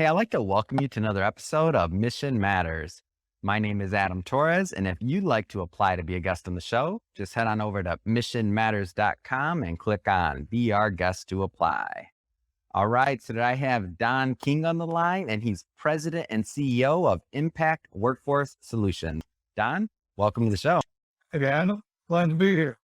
Hey, I'd like to welcome you to another episode of Mission Matters. My name is Adam Torres, and if you'd like to apply to be a guest on the show, just head on over to missionmatters.com and click on Be Our Guest to apply. All right, so today I have Don King on the line, and he's President and CEO of Impact Workforce Solutions. Don, welcome to the show. Hey, Adam. Glad to be here.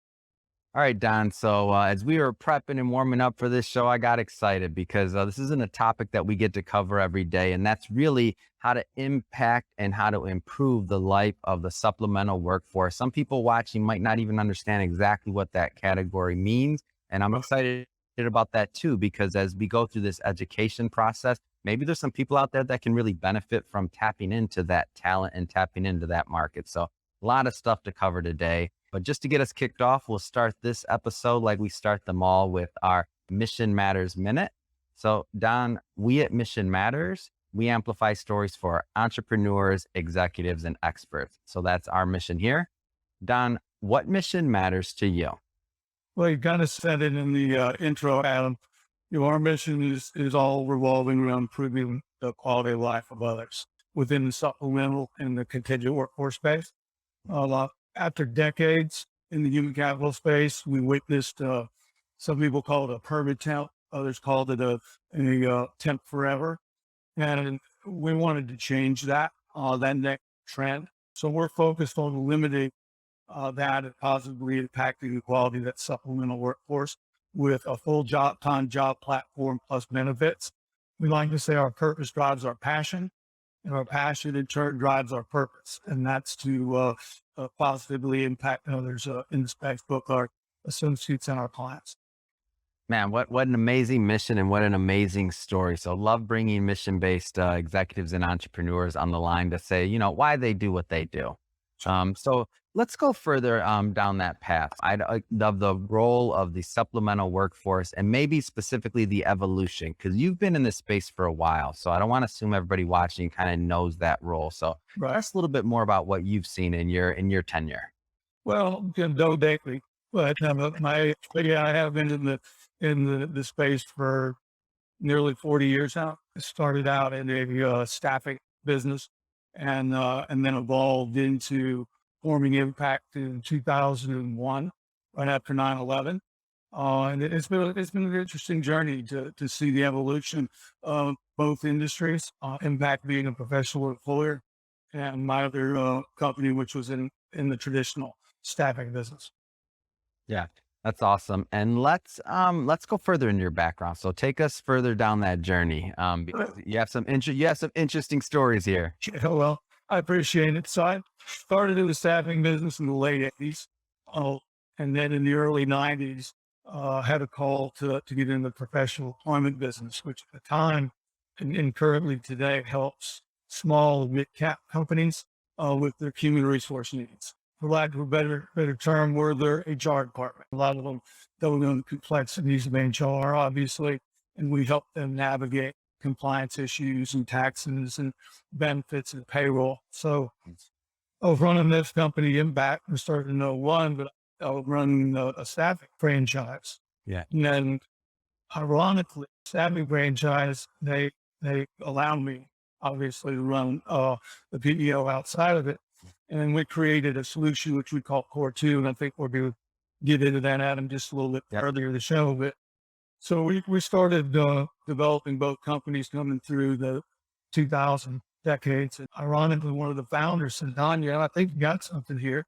All right, Don. So as we were prepping and warming up for this show, I got excited because this isn't a topic that we get to cover every day. And that's really how to impact and how to improve the life of the supplemental workforce. Some people watching might not even understand exactly what that category means. And I'm excited about that too, because as we go through this education process, maybe there's some people out there that can really benefit from tapping into that talent and tapping into that market. So a lot of stuff to cover today. But just to get us kicked off, we'll start this episode like we start them all with our Mission Matters Minute. So Don, we at Mission Matters, we amplify stories for entrepreneurs, executives, and experts. So that's our mission here. Don, what mission matters to you? Well, you kind of said it in the intro, Adam. Our mission is all revolving around improving the quality of life of others within the supplemental and the contingent workforce space. After decades in the human capital space, we witnessed, some people call it a permanent temp, others called it a temp forever. And we wanted to change that next trend. So we're focused on eliminating that and positively impacting the quality of that supplemental workforce with a full job platform plus benefits. We like to say our purpose drives our passion, and our passion in turn drives our purpose. And that's to positively impact others in the space, both our associates and our clients. Man, what an amazing mission and what an amazing story. So love bringing mission-based executives and entrepreneurs on the line to say, why they do what they do. So let's go further down that path. I'd love the role of the supplemental workforce and maybe specifically the evolution, because you've been in this space for a while. So I don't want to assume everybody watching kind of knows that role. So Right. tell us a little bit more about what you've seen in your tenure. Well, no daily, but I have been in the space for nearly 40 years now. I started out in a staffing business and then evolved into forming Impact in 2001, right after 9/11. And it's been an interesting journey to see the evolution of both industries. Impact being a professional employer, and my other company, which was in the traditional staffing business. Yeah, that's awesome. And let's go further into your background. So take us further down that journey. Because you have some interesting stories here. Yeah, well, I appreciate it. So I started in the staffing business in the late 80s. And then in the early 90s, had a call to get in the professional employment business, which at the time and currently today helps small and mid-cap companies with their human resource needs. For lack of a better term, we're their HR department. A lot of them don't know the complexities of HR, obviously, and we help them navigate compliance issues and taxes and benefits and payroll. So I was running this company, Impact. We started in 01, but I was running a staffing franchise. Yeah. And then ironically, staffing franchise, they allowed me obviously to run the PEO outside of it. And then we created a solution which we call Core 2. And I think we're going to get into that, Adam, just a little bit earlier in the show. But so we started developing both companies coming through the 2000 decades. And ironically, one of the founders said, Don, I think you got something here.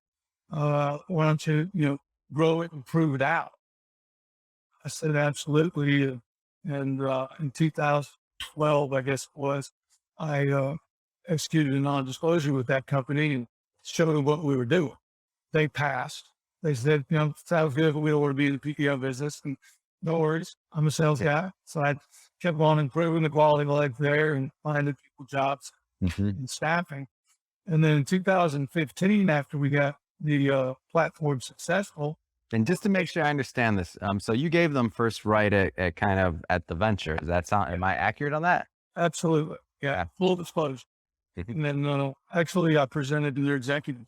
Why don't you, grow it and prove it out? I said, absolutely. And in 2012, I guess it was, I executed a non-disclosure with that company and showed them what we were doing. They passed. They said, sounds good, but we don't want to be in the PPO business. And no worries, I'm a sales guy. So I kept on improving the quality of life there and finding people jobs and staffing. And then in 2015, after we got the platform successful. And just to make sure I understand this, so you gave them first right at kind of at the venture. Does that sound, am I accurate on that? Absolutely. Yeah. Full disclosure. And then actually I presented to their executive.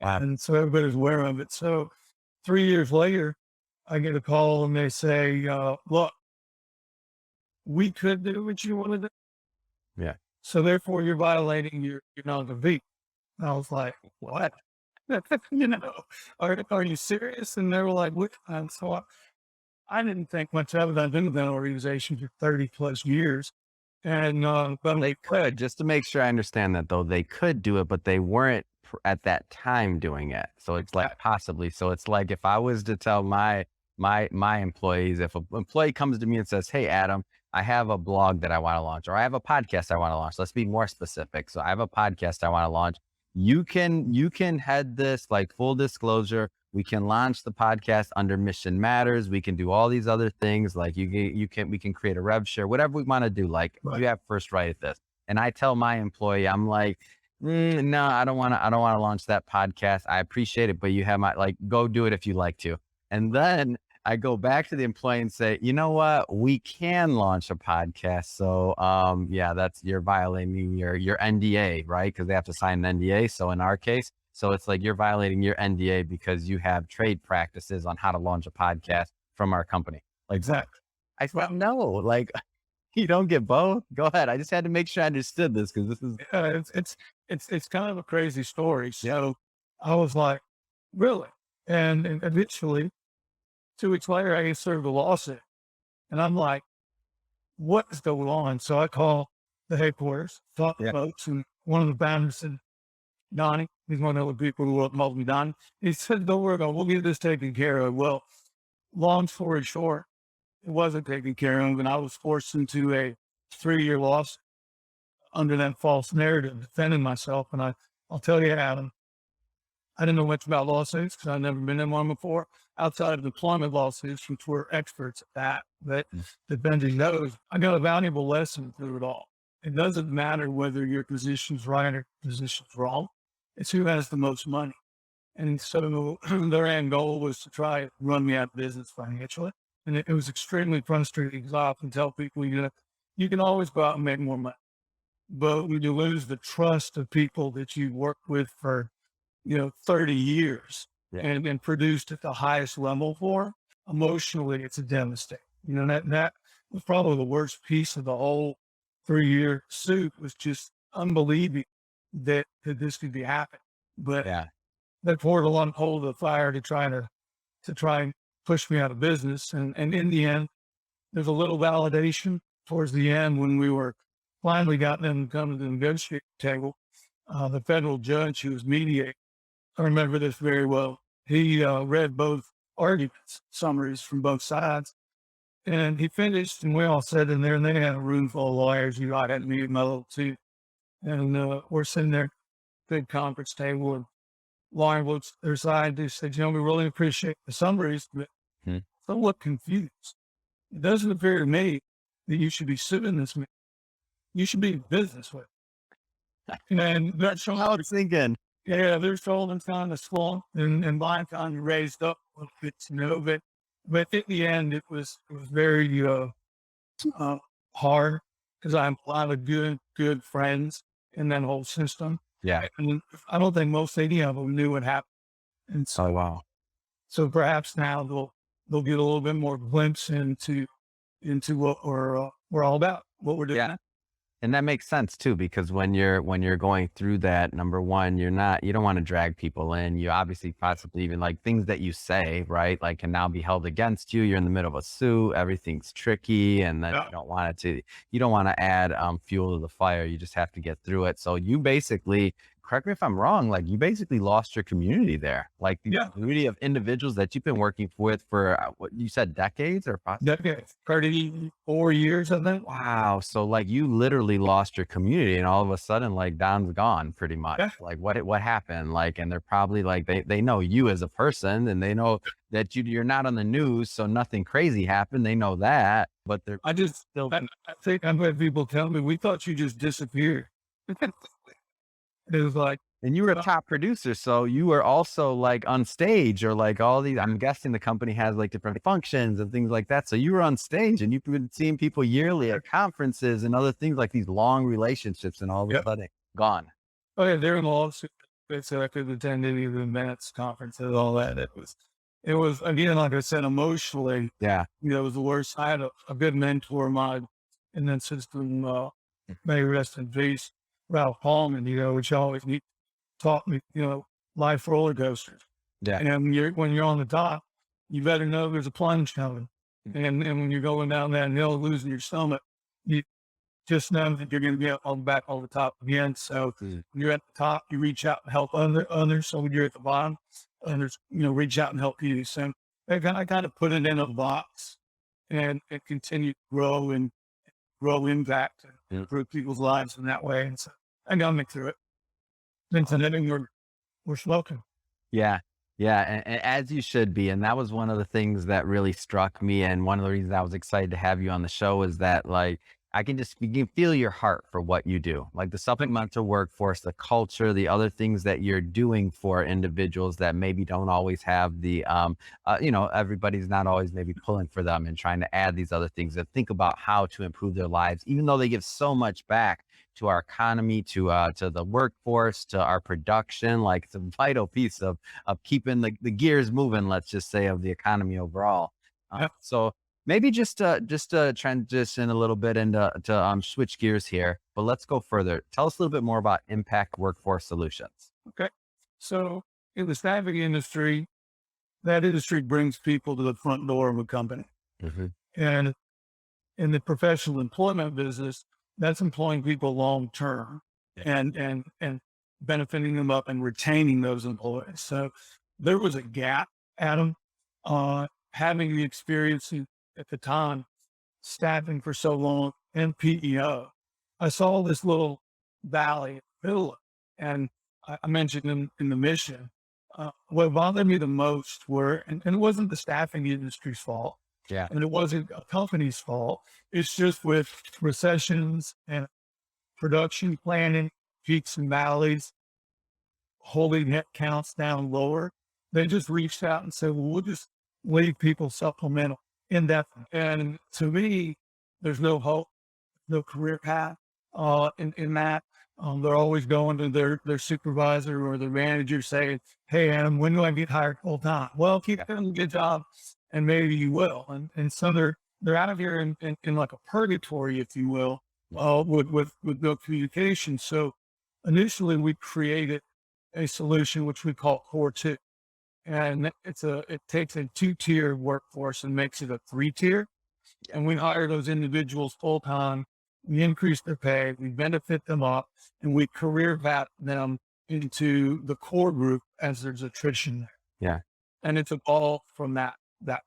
Wow. And so everybody's aware of it. So 3 years later, I get a call and they say, look, we could do what you want to do, Yeah. So therefore you're violating your non-compete. And I was like, what? you know, are you serious? And they were like, what? And so I didn't think much of it. I've been with that organization for 30 plus years. And, but They could, just to make sure I understand that though, they could do it, but they weren't at that time doing it. So it's like possibly. So it's like if I was to tell my employees, if an employee comes to me and says, "Hey, Adam, I have a blog that I want to launch, or I have a podcast I want to launch." Let's be more specific. So I have a podcast I want to launch. You can head this, like, full disclosure. We can launch the podcast under Mission Matters. We can do all these other things. Like we can create a rev share, whatever we want to do. Like right, you have first right at this. And I tell my employee, I'm like, no, I don't want to launch that podcast. I appreciate it, but you have my, like, go do it if you like to. And then I go back to the employee and say, you know what? We can launch a podcast. So, yeah, you're violating your NDA, right? Because they have to sign an NDA. So in our case, so it's like you're violating your NDA because you have trade practices on how to launch a podcast from our company. Like, exactly. I said, no, like, you don't get both. Go ahead. I just had to make sure I understood this because this is, It's kind of a crazy story. So I was like, really? And eventually 2 weeks later, I get served a lawsuit and I'm like, what is going on? So I call the headquarters, talk to yeah, folks, and one of the founders said, Donnie, he's one of the people who involved me, Donnie. He said, don't worry about it. We'll get this taken care of. Well, long story short, it wasn't taken care of. And I was forced into a 3-year loss under that false narrative, defending myself. And I'll tell you, Adam, I didn't know much about lawsuits because I'd never been in one before. Outside of employment lawsuits, which we're experts at that Benji knows, I got a valuable lesson through it all. It doesn't matter whether your position's right or position's wrong. It's who has the most money. And so their end goal was to try and run me out of business financially. And it was extremely frustrating because I often tell people, you can always go out and make more money. But when you lose the trust of people that you worked with for 30 years yeah, and produced at the highest level for, emotionally, it's a devastating. That was probably the worst piece of the whole 3-year suit, was just unbelieving that this could be happening. But yeah, that poured a lot of coal to the fire to try and push me out of business. And in the end, there's a little validation towards the end when we were finally got them to come to the negotiating table. The federal judge who was mediating, I remember this very well. He read both arguments, summaries from both sides, and he finished, and we all sat in there, and they had a room full of lawyers. I had me and my little two, and we're sitting there, big conference table, and lawyer looks at their side. They said, we really appreciate the summaries, but hmm, somewhat confused. It doesn't appear to me that you should be suing this man. You should be in business with him. And that's I how was thinking, yeah, their shoulders kind of swung and mine kind of raised up a little bit, but in the end, it was very hard because I have a lot of good friends in that whole system. yeah. And I don't think most any of them knew what happened. And Oh, so, wow. so perhaps now they'll get a little bit more glimpse into what we're all about, what we're doing. Yeah. And that makes sense too, because when you're going through that, number one, you don't want to drag people in. You obviously possibly even, like, things that you say, right? Like, can now be held against you. You're in the middle of a suit. Everything's tricky. And then Yeah. you don't want to add fuel to the fire. You just have to get through it. So you basically, correct me if I'm wrong, like, you basically lost your community there. Like the Yeah. community of individuals that you've been working with for what you said, decades or possibly. Decades, 34 years, I think. Wow. So, like, you literally lost your community and all of a sudden, like, Don's gone pretty much. Yeah. Like, what happened? Like, and they're probably like, they know you as a person and they know that you're not on the news. So nothing crazy happened. They know that, but they're I still, think I've had people tell me, we thought you just disappeared. It was like, and you were a well, top producer. So you were also, like, on stage, or like all these, I'm guessing the company has, like, different functions and things like that. So you were on stage and you've been seeing people yearly at conferences and other things, like these long relationships, and all of a yep. sudden gone. Oh yeah, they're in lawsuit. They said I could attend any of the events, conferences, all that. It was again, like I said, emotionally, Yeah. it was the worst. I had a good mentor of mine in that system, may rest in peace, Ralph Hallman, which always taught me, life roller coasters. Yeah. And when you're on the top, you better know there's a plunge coming. And when you're going down that hill, losing your stomach, you just know that you're going to be on back on the top again. So when you're at the top, you reach out and help others. So when you're at the bottom, others, reach out and help you. So I kind of put it in a box and continue to grow and grow impact and improve people's lives in that way. And so I got me through it. Then today we're smoking. Yeah. Yeah. And as you should be. And that was one of the things that really struck me. And one of the reasons I was excited to have you on the show is that, like, you can feel your heart for what you do, like the supplemental workforce, the culture, the other things that you're doing for individuals that maybe don't always have the, everybody's not always maybe pulling for them and trying to add these other things that think about how to improve their lives, even though they give so much back to our economy, to the workforce, to our production. Like, it's a vital piece of keeping the gears moving, let's just say, of the economy overall. So maybe just to transition a little bit and to switch gears here, but let's go further. Tell us a little bit more about Impact Workforce Solutions. Okay. So in the staffing industry, that industry brings people to the front door of a company. And in the professional employment business, that's employing people long term and benefiting them up and retaining those employees. So there was a gap, Adam, having the experience at the time, staffing for so long and PEO. I saw this little valley in the middle of it, and I mentioned in the mission, what bothered me the most and it wasn't the staffing industry's fault. Yeah. And it wasn't a company's fault. It's just with recessions and production planning, peaks and valleys, holding head counts down lower. They just reached out and said, well, we'll just leave people supplemental indefinite. And to me, there's no hope, no career path in that. They're always going to their supervisor or their manager saying, hey, Adam, when do I get hired full time? Well, keep doing a good job and maybe you will. And so they're out of here in like a purgatory, if you will, with no communication. So initially we created a solution which we call Core 2. And it takes a 2-tier workforce and makes it a 3-tier. And we hire those individuals full time. We increase their pay, we benefit them up, and we career vet them into the core group as there's attrition there. Yeah. And it's evolved from that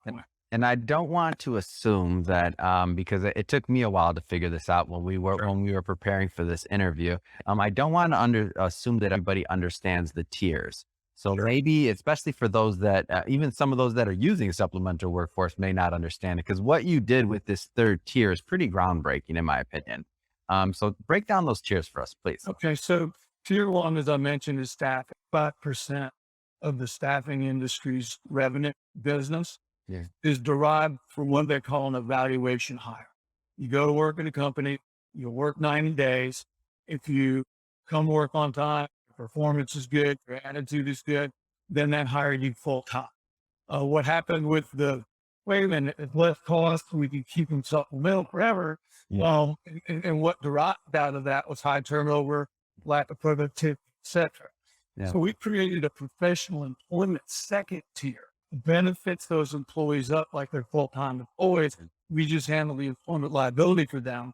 point. And I don't want to assume that, because it took me a while to figure this out when we were preparing for this interview. I don't want to assume that everybody understands the tiers. So maybe, especially for those that, even some of those that are using supplemental workforce may not understand it, because what you did with this third tier is pretty groundbreaking, in my opinion. So break down those tiers for us, please. Okay. So tier 1, as I mentioned, is staffing. 5% of the staffing industry's revenue business is derived from what they call an evaluation hire. You go to work in a company, you work 90 days. If you come work on time, performance is good, your attitude is good, then that hire you full time. What happened with wait a minute, it's less cost, we can keep them supplemental forever. And what derived out of that was high turnover, lack of productivity, etc. So we created a professional employment second tier, benefits those employees up like they're full-time employees. We just handle the employment liability for them.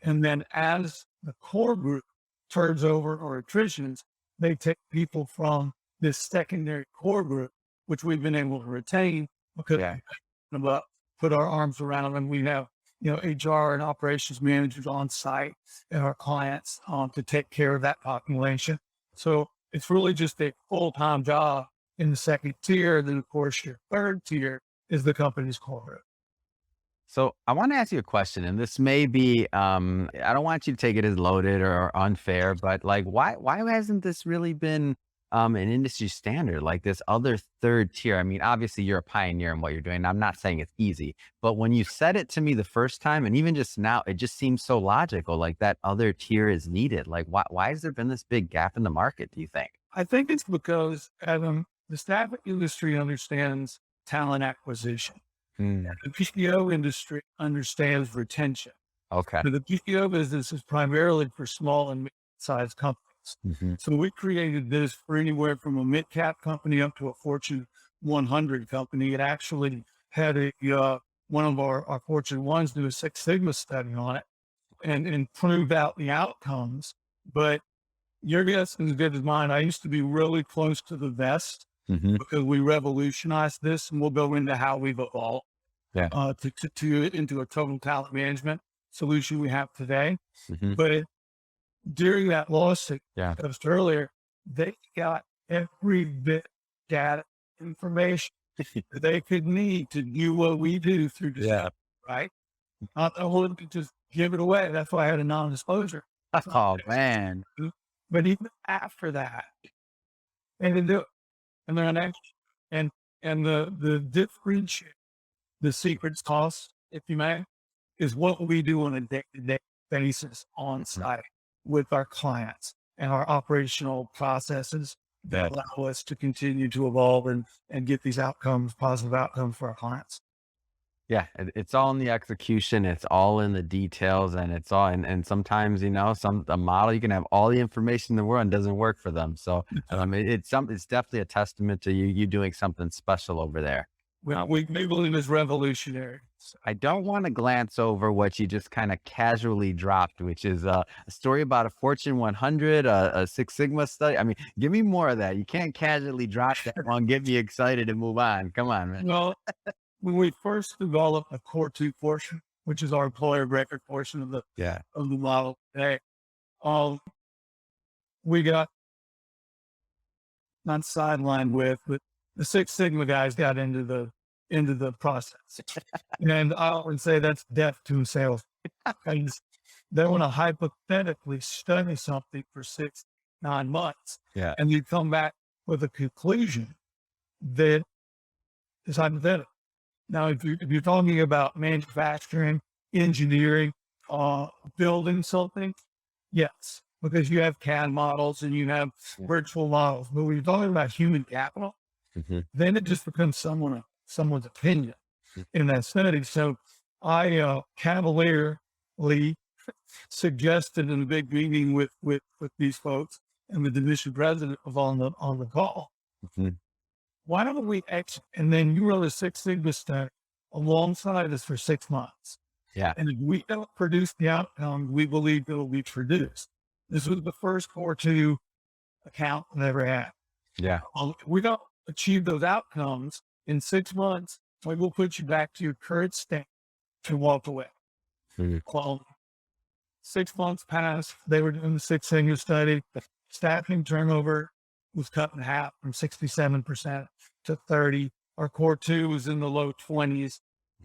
And then as the core group turns over or attritions, they take people from this secondary core group, which we've been able to retain because we put our arms around them. We have, HR and operations managers on site and our clients to take care of that population. So it's really just a full-time job in the second tier. Then of course your third tier is the company's core group. So I want to ask you a question, and this may be, I don't want you to take it as loaded or unfair, but like, why hasn't this really been an industry standard, like this other third tier? I mean, obviously you're a pioneer in what you're doing. I'm not saying it's easy, but when you said it to me the first time, and even just now, it just seems so logical, like that other tier is needed. Like, why has there been this big gap in the market, do you think? I think it's because, Adam, the staffing industry understands talent acquisition. The PEO industry understands retention. Okay. So the PEO business is primarily for small and mid-sized companies. Hmm. So we created this for anywhere from a mid-cap company up to a Fortune 100 company. It actually had one of our Fortune ones do a Six Sigma study on it and prove out the outcomes. But your guess is as good as mine. I used to be really close to the vest Hmm. because we revolutionized this, and we'll go into how we've evolved Yeah. into a total talent management solution we have today. Hmm. But during that lawsuit, Yeah. discussed earlier, they got every bit of data information that they could need to do what we do through Yeah. discovery, right? Not willing to just give it away. That's why I had a non-disclosure. Oh man. But even after that, they didn't do it. And they're an expert. And the differentiate, the secret sauce, if you may, is what we do on a day-to-day basis on site with our clients and our operational processes that Yeah. allow us to continue to evolve and get these outcomes, positive outcomes for our clients. Yeah, it's all in the execution. It's all in the details, and it's all. And sometimes, a model you can have all the information in the world and doesn't work for them. So, it's definitely a testament to you doing something special over there. We believe is revolutionary. So, I don't want to glance over what you just kind of casually dropped, which is a story about a Fortune 100, a Six Sigma study. I mean, give me more of that. You can't casually drop that one, get me excited and move on. Come on, man. well, when we first developed the core two portion, which is our employer of record portion Yeah. of the model today, um, we got not sidelined with, but the Six Sigma guys got into the process. And I would say that's death to sales. Because they want to hypothetically study something for 6, 9 months, Yeah. and you come back with a conclusion that is hypothetical. Now, if you're talking about manufacturing, engineering, building something, yes, because you have CAD models and you have Yeah. virtual models. But when you're talking about human capital, Hmm. then it just becomes someone's opinion Mhm. in that study. So I cavalierly suggested in a big meeting with these folks and the division president was on the call. Hmm. Why don't we and then you wrote a Six Sigma study alongside us for 6 months. Yeah. And if we don't produce the outcome we believe it will be produced. This was the first core two account we ever had. Yeah. If we don't achieve those outcomes in 6 months, we will put you back to your current state to walk away. Mhm. Well, 6 months passed. They were doing the Six Sigma study. The staffing turnover was cut in half from 67% to 30. Our core two was in the low 20s.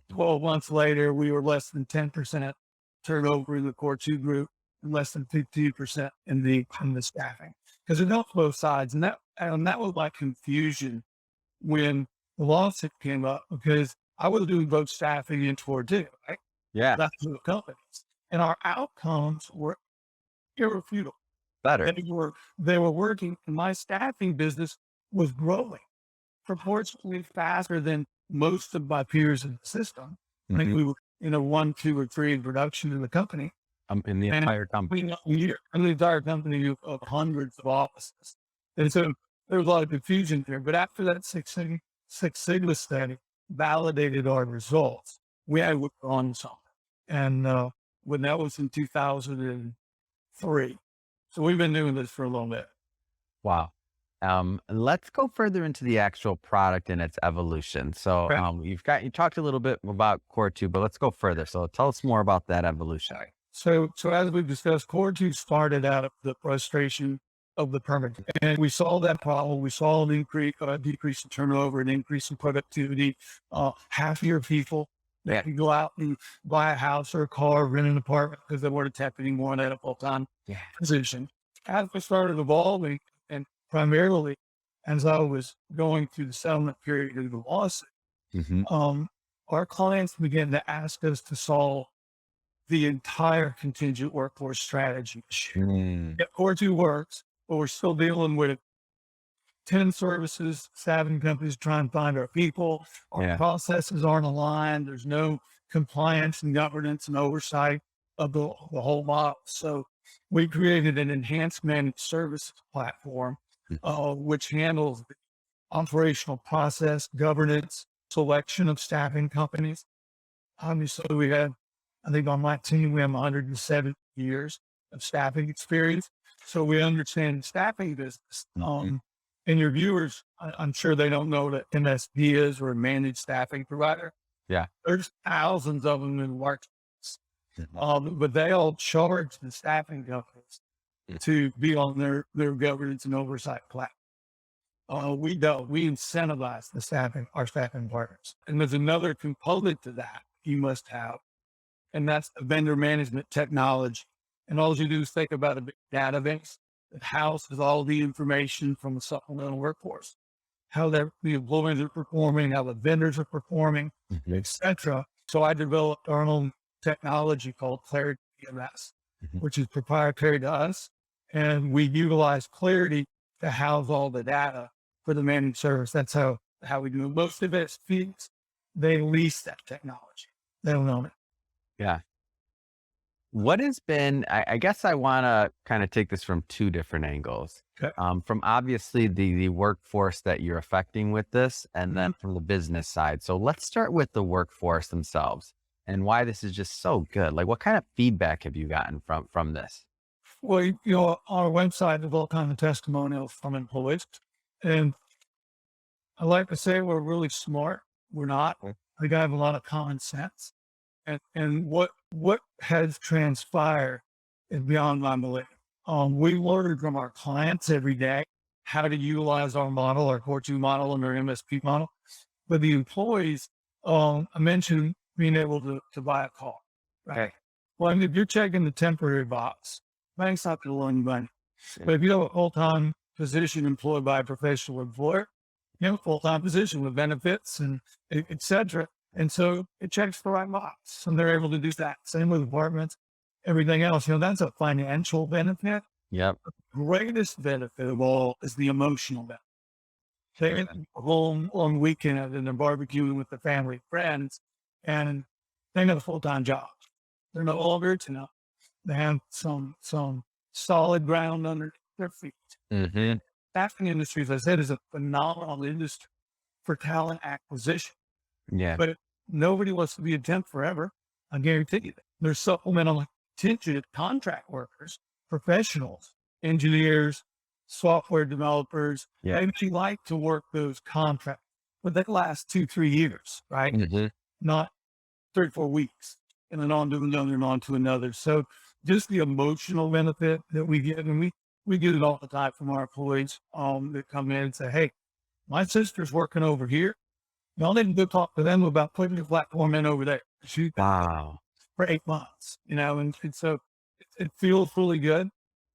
12 months later, we were less than 10% turnover in the core two group and less than 15% in the staffing. Because it helps both sides. And that was my confusion when the lawsuit came up because I was doing both staffing and core two, right? Yeah. That's the companies. And our outcomes were irrefutable. Better. They were working, and my staffing business was growing proportionally faster than most of my peers in the system. I think Mhm. we were, 1, 2, or 3 in production in the company. In the And entire company. the entire company of hundreds of offices. And so there was a lot of confusion there. But after that Six Sigma study validated our results, we had withdrawn something. And when that was in 2003. So we've been doing this for a little bit. Wow. Let's go further into the actual product and its evolution. So, Okay. you talked a little bit about Core 2, but let's go further. So tell us more about that evolution. So as we've discussed, Core 2 started out of the frustration of the permit. And we saw that problem. We saw an decrease in turnover, an increase in productivity, happier people that Yeah. can go out and buy a house or a car, rent an apartment because they weren't tap anymore in a full-time Yeah. position. As we started evolving, and primarily as I was going through the settlement period of the lawsuit, Hmm. our clients began to ask us to solve the entire contingent workforce strategy issue. Mm. Yeah, Core 2 works, but we're still dealing with 10 services, staffing companies trying to find our people. Our Yeah. processes aren't aligned. There's no compliance and governance and oversight. of the whole model. So we created an enhanced managed services platform, which handles the operational process, governance, selection of staffing companies. Obviously, we had, I think on my team, we have 107 years of staffing experience. So we understand staffing business. And your viewers, I'm sure they don't know what an MSP is, or a managed staffing provider. Yeah. There's thousands of them in the market. But they all charge the staffing companies to be on their governance and oversight platform. We don't. We incentivize our staffing partners. And there's another component to that you must have, and that's the vendor management technology. And all you do is think about a big database that houses all the information from the supplemental workforce, how the employees are performing, how the vendors are performing, etc. So I developed our own technology called Clarity PMS, which is proprietary to us. And we utilize Clarity to house all the data for the managed service. That's how we do it. Most of it's fees. They lease that technology. They don't own it. Yeah. What has been, I guess I want to kind of take this from two different angles. Okay. From obviously the workforce that you're affecting with this, and then from the business side. So let's start with the workforce themselves and why this is just so good. Like, what kind of feedback have you gotten from this? Well, our website is all kinds of testimonials from employees. And I like to say we're really smart. We're not. We have a lot of common sense. And what has transpired is beyond my belief. We learn from our clients every day how to utilize our model, our Core 2 model, and our MSP model. But the employees, I mentioned being able to buy a car, right? Okay. Well, I mean, if you're checking the temporary box, bank's not going to loan you money. But if you have a full-time position employed by a professional employer, you have a full-time position with benefits and et cetera. And so it checks the right box, and they're able to do that. Same with apartments, everything else. That's a financial benefit. Yep. The greatest benefit of all is the emotional benefit. They're home on weekend and they're barbecuing with the family, friends, and they have a full-time job. They're no longer they have some solid ground under their feet. Staffing industry, as I said, is a phenomenal industry for talent acquisition. Yeah. But nobody wants to be a temp forever. I guarantee you that. There's supplemental contingent contract workers, professionals, engineers, software developers. Yeah. They like to work those contracts, but they last 2-3 years, right? Not 3-4 weeks, and then on to another and on to another. So just the emotional benefit that we get, and we get it all the time from our employees that come in and say, "Hey, my sister's working over here. Y'all need to go talk to them about putting the platform in over there." Wow. For 8 months, and so it feels really good.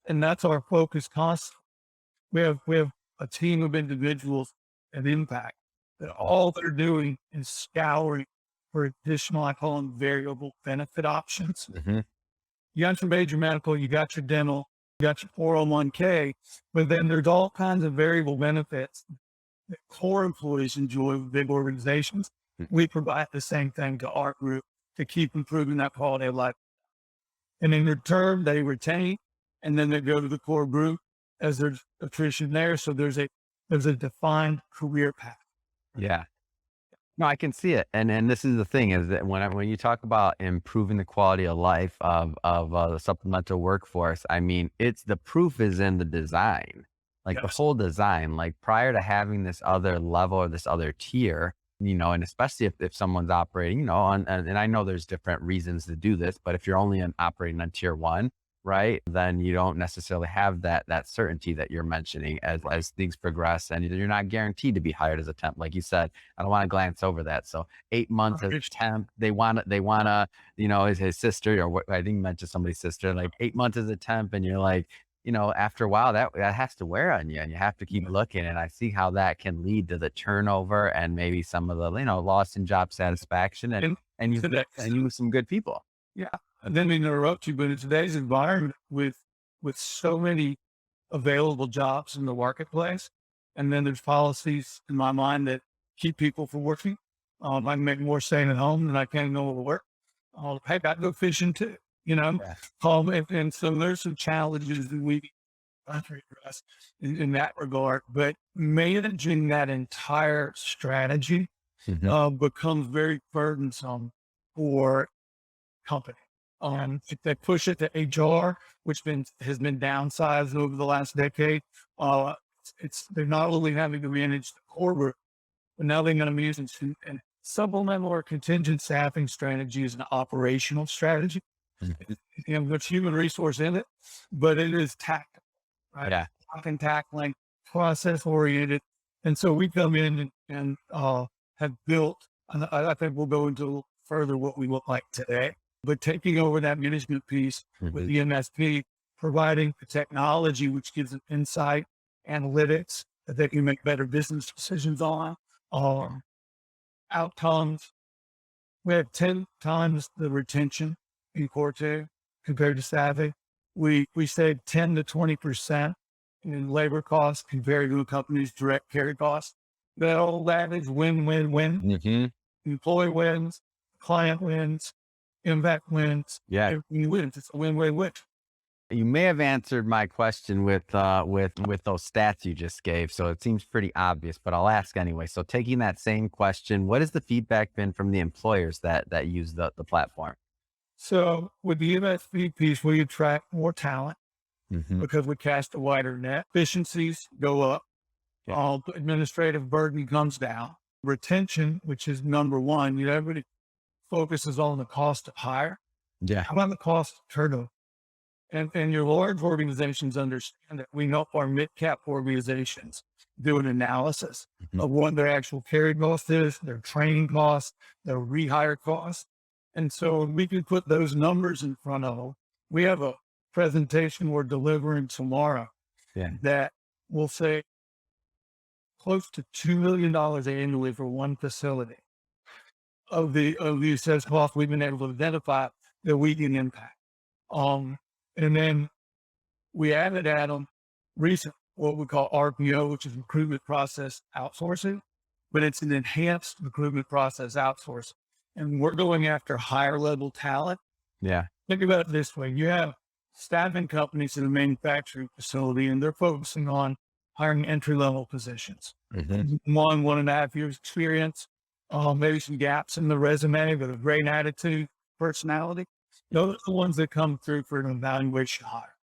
And that's our focus constantly. We have a team of individuals at Impact that all they're doing is scouring for additional, I call them variable benefit options. You got your major medical, you got your dental, you got your 401k, but then there's all kinds of variable benefits that core employees enjoy with big organizations. We provide the same thing to our group to keep improving that quality of life. And in return, they retain, and then they go to the core group as there's attrition there. So there's a defined career path. Yeah. No, I can see it. And this is the thing, is that when you talk about improving the quality of life of the supplemental workforce, I mean, the proof is in the design, like the whole design, like prior to having this other level or this other tier, and especially if someone's operating, and I know there's different reasons to do this, but if you're only operating on tier 1, right, then you don't necessarily have that certainty that you're mentioning as things progress, and you're not guaranteed to be hired as a temp. Like you said, I don't want to glance over that. So 8 months as a temp, they want to, his sister, or what, I think you mentioned somebody's sister, like 8 months as a temp, and you're like, after a while that has to wear on you, and you have to keep looking. And I see how that can lead to the turnover and maybe some of the, loss in job satisfaction, and you lose some good people. Yeah. I didn't mean to interrupt you, but in today's environment with so many available jobs in the marketplace, and then there's policies in my mind that keep people from working. I can make more staying at home than I can go to work. Hey, I go fishing too. you know? Yeah. And so there's some challenges that we address in that regard, but managing that entire strategy Mhm. becomes very burdensome for company. If they push it to HR, which has been downsized over the last decade, uh, they're not only having to manage the core group, but now they're going to be using and supplemental or contingent staffing strategy is an operational strategy. Mhm. There's human resource in it, but it is tactical, right? Yeah. Talking, tackling, process oriented. And so we come in and have built, and I think we'll go into a little further what we look like today, but taking over that management piece with Mhm. the MSP, providing the technology, which gives them insight, analytics that they can make better business decisions on, um, outcomes. We have 10 times the retention in core two compared to staffing. We save 10 to 20% in labor costs compared to a company's direct carry costs. All that is win, win, win. Mhm. Employee wins, client wins, impact wins, Yeah. everybody wins. It's a win, win, win. You may have answered my question with those stats you just gave, so it seems pretty obvious, but I'll ask anyway. So taking that same question, what has the feedback been from the employers that use the platform? So with the MSP piece, we attract more talent Mhm. because we cast a wider net. Efficiencies go up. Yeah. All the administrative burden comes down. Retention, which is number one, everybody focuses on the cost of hire. Yeah. How about the cost of turnover? And your large organizations understand that. We help our mid-cap organizations do an analysis Mhm. of what their actual carry cost is, their training costs, their rehire costs. And so we can put those numbers in front of them. We have a presentation we're delivering tomorrow Yeah. that will say close to $2 million annually for one facility of the assessed cost we've been able to identify that we can impact. Um, and then we added Adam recent what we call RPO, which is recruitment process outsourcing, but it's an enhanced recruitment process outsourcing. And we're going after higher level talent. Yeah. Think about it this way. You have staffing companies in a manufacturing facility, and they're focusing on hiring entry level positions. Mhm. 1.5 years experience, maybe some gaps in the resume, but a great attitude, personality. Those are the ones that come through for an evaluation hire.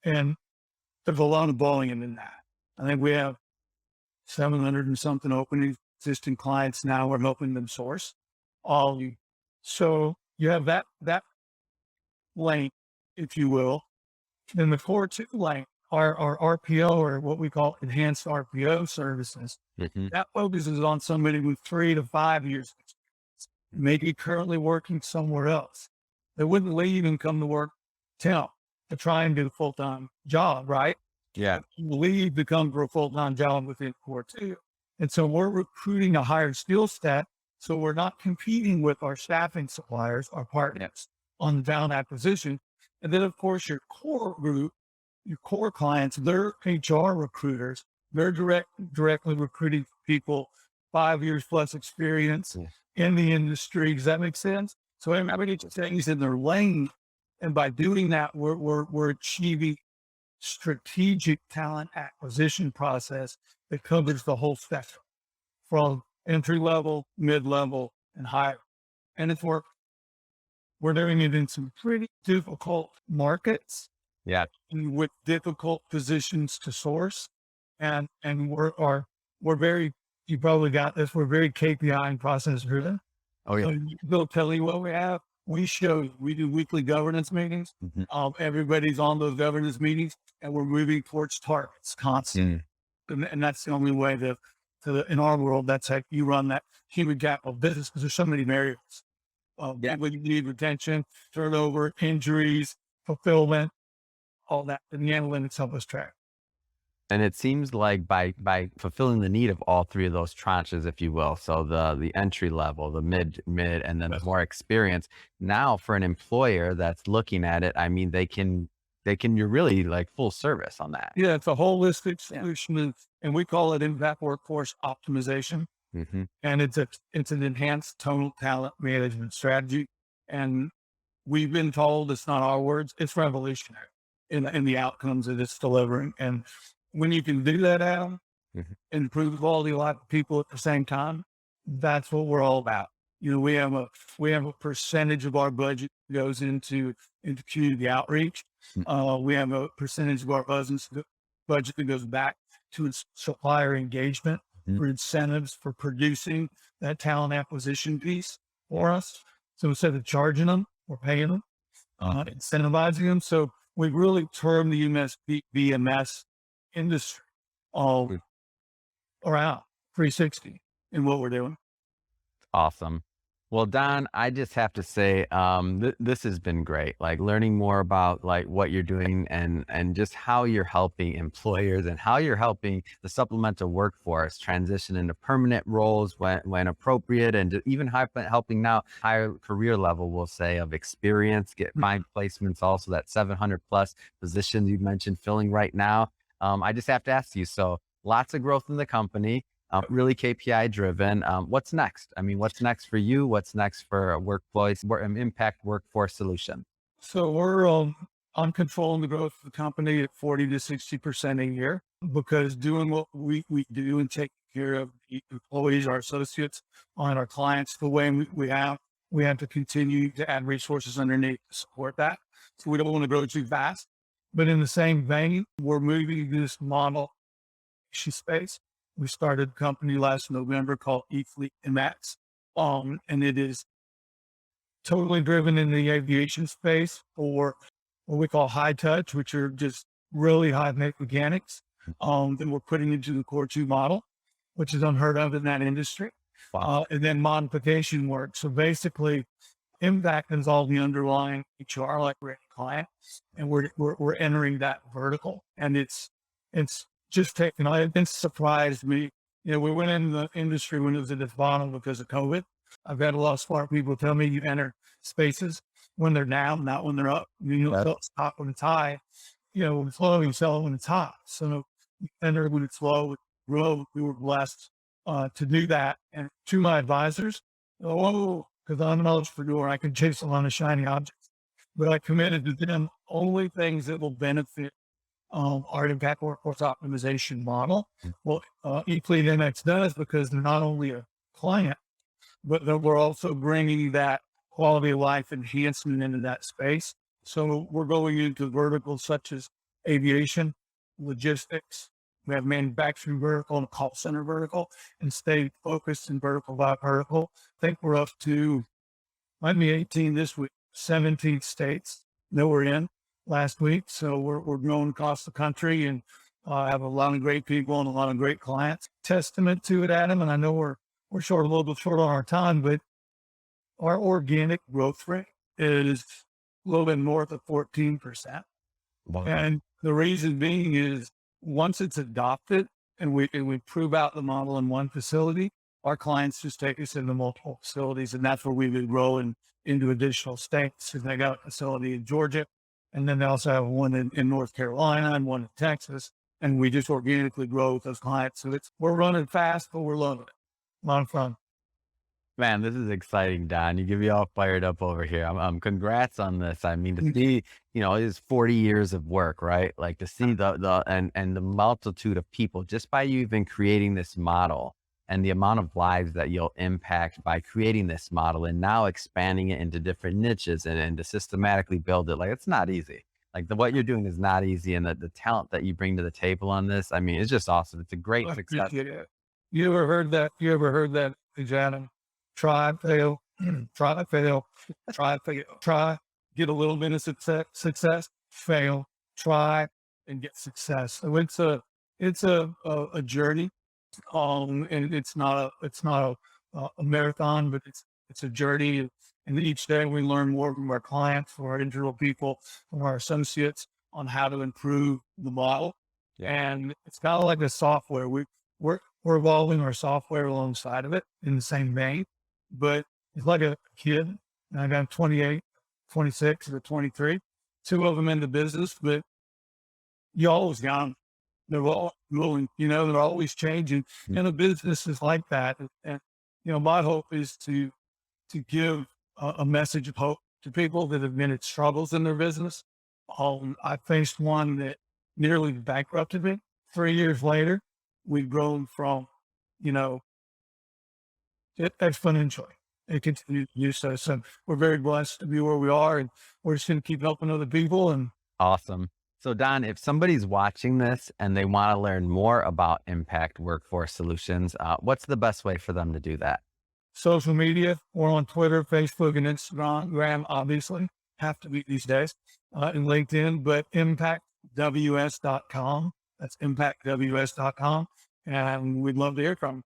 And there's a lot of volume in that. I think we have 700 and something openings, existing clients now. We're helping them source. So you have that lane, if you will. Then the core two lane, our RPO, or what we call enhanced RPO services, Mhm. that focuses on somebody with 3 to 5 years, maybe currently working somewhere else. They wouldn't leave and come to work temp to try and do a full-time job, right? Yeah. Leave to come for a full-time job within core two. And so we're recruiting a higher skill set. So we're not competing with our staffing suppliers, our partners on the talent acquisition. And then of course your core group, your core clients, they're HR recruiters. They're directly recruiting people 5 years plus experience Yeah. in the industry. Does that make sense? So everybody things in their lane. And by doing that, we're achieving strategic talent acquisition process that covers the whole spectrum from entry level, mid level, and higher. And it's work. We're doing it in some pretty difficult markets Yeah. and with difficult positions to source. And we're very, you probably got this, we're very KPI and process driven. Oh yeah. So they'll tell you what we have. We do weekly governance meetings. Mhm. Everybody's on those governance meetings, and we're moving towards targets constantly. Mm. And that's the only way in our world, that's how you run that human capital business, because there's so many variables. Yeah. People need retention, turnover, injuries, fulfillment, all that. And the analytics help us track. And it seems like by fulfilling the need of all three of those tranches, if you will, so the entry level, the mid, and then the more experience. Now, for an employer that's looking at it, I mean, you're really like full service on that. Yeah, it's a holistic Yeah. solution, and we call it impact workforce optimization. Hmm. And it's an enhanced total talent management strategy. And we've been told, it's not our words, it's revolutionary in the outcomes that it's delivering. And when you can do that, Adam, Mhm. improve the quality of life of people at the same time, that's what we're all about. You know, we have a percentage of our budget goes into community outreach. Mm. We have a percentage of our budget that goes back to supplier engagement Mm. for incentives for producing that talent acquisition piece for us. So instead of charging them, we're paying them, incentivizing them. So we've really turned the VMS industry all Mm. around 360 in what we're doing. Awesome. Well, Don, I just have to say, this has been great. Like learning more about like what you're doing and just how you're helping employers and how you're helping the supplemental workforce transition into permanent roles when appropriate, and even helping now higher career level, we'll say, of experience, find placements. Also, that 700 plus positions you mentioned filling right now. I just have to ask you. So, lots of growth in the company, really KPI driven. What's next? I mean, what's next for you? What's next for a impact workforce solution? So I'm controlling the growth of the company at 40 to 60% a year, because doing what we do and taking care of the employees, our associates, and our clients the way we have to continue to add resources underneath to support that. So we don't want to grow too fast. But in the same vein, we're moving to this model space. We started a company last November called eFleet MX. And it is totally driven in the aviation space for what we call high touch, which are just really high mechanics. That we're putting into the core two model, which is unheard of in that industry. Wow. And then modification work. So basically, impact is all the underlying HR, like we're a client, and we're entering that vertical, and it's just taken. It surprised me. You know, we went in the industry when it was at its bottom because of COVID. I've had a lot of smart people tell me you enter spaces when they're down, not when they're up. You don't sell stock when it's high. You know, when it's low, you sell it when it's high. So you enter when it's low, grow. We were blessed to do that. And to my advisors, oh, because I'm an entrepreneur, I can chase a lot of shiny objects, but I committed to them only things that will benefit our impact workforce optimization model. Well, eFleet MX does, because they're not only a client, but that we're also bringing that quality of life enhancement into that space. So we're going into verticals such as aviation, logistics. We have manufacturing vertical and a call center vertical, and stay focused in vertical by vertical. I think we're up to, might be 18 this week, 17 states that we're in last week. So we're growing across the country, and have a lot of great people and a lot of great clients. Testament to it, Adam, and I know we're short, a little bit short on our time, but our organic growth rate is a little bit north of 14%. Wow. And the reason being is, once it's adopted and we prove out the model in one facility, our clients just take us into multiple facilities, and that's where we've been growing into additional states. And they got a facility in Georgia, and then they also have one in North Carolina and one in Texas. And we just organically grow with those clients. So we're running fast, but we're loving it. A lot of fun. Man, this is exciting, Don. You get me all fired up over here. Congrats on this. I mean, to see, it's 40 years of work, right? Like to see and the multitude of people just by you even creating this model, and the amount of lives that you'll impact by creating this model and now expanding it into different niches and to systematically build it. Like, it's not easy. Like what you're doing is not easy. And the talent that you bring to the table on this, I mean, it's just awesome. It's a great I success. appreciate it. You ever heard that? Adam? Try, fail, try, fail, try, fail, try, get a little bit of success, fail, try, and get success. So it's a journey. And it's not a marathon, but it's a journey. And each day we learn more from our clients, from our internal people, from our associates, on how to improve the model. Yeah. And it's kind of like a software. We're evolving our software alongside of it in the same vein, but it's like a kid. And I got 28, 26, or 23, two of them in the business, but you always got them. They're all growing, they're always changing. And a business is like that. And my hope is to give a message of hope to people that have been at struggles in their business. I faced one that nearly bankrupted me. 3 years later, we've grown from, you know, exponentially. It continues to do so. So we're very blessed to be where we are, and we're just going to keep helping other people. And Awesome. So Don, if somebody's watching this and they want to learn more about Impact Workforce Solutions, what's the best way for them to do that? social media, we're on Twitter, Facebook, and Instagram, obviously, have to be these days, and LinkedIn, but impactws.com. That's impactws.com. And we'd love to hear from you.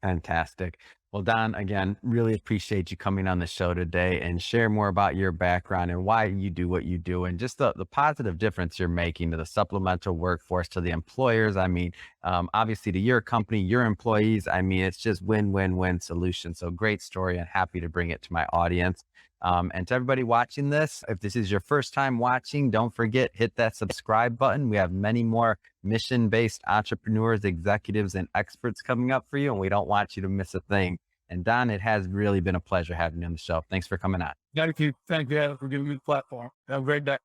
Fantastic. Well, Don, again, really appreciate you coming on the show today and share more about your background and why you do what you do and just the positive difference you're making to the supplemental workforce, to the employers. I mean, obviously to your company, your employees. I mean, it's just win-win-win solution. So great story and happy to bring it to my audience. And to everybody watching this, if this is your first time watching, don't forget, hit that subscribe button. We have many more mission-based entrepreneurs, executives, and experts coming up for you, and we don't want you to miss a thing. And Don, it has really been a pleasure having you on the show. Thanks for coming on. Thank you, Adam, for giving me the platform. Have a great day.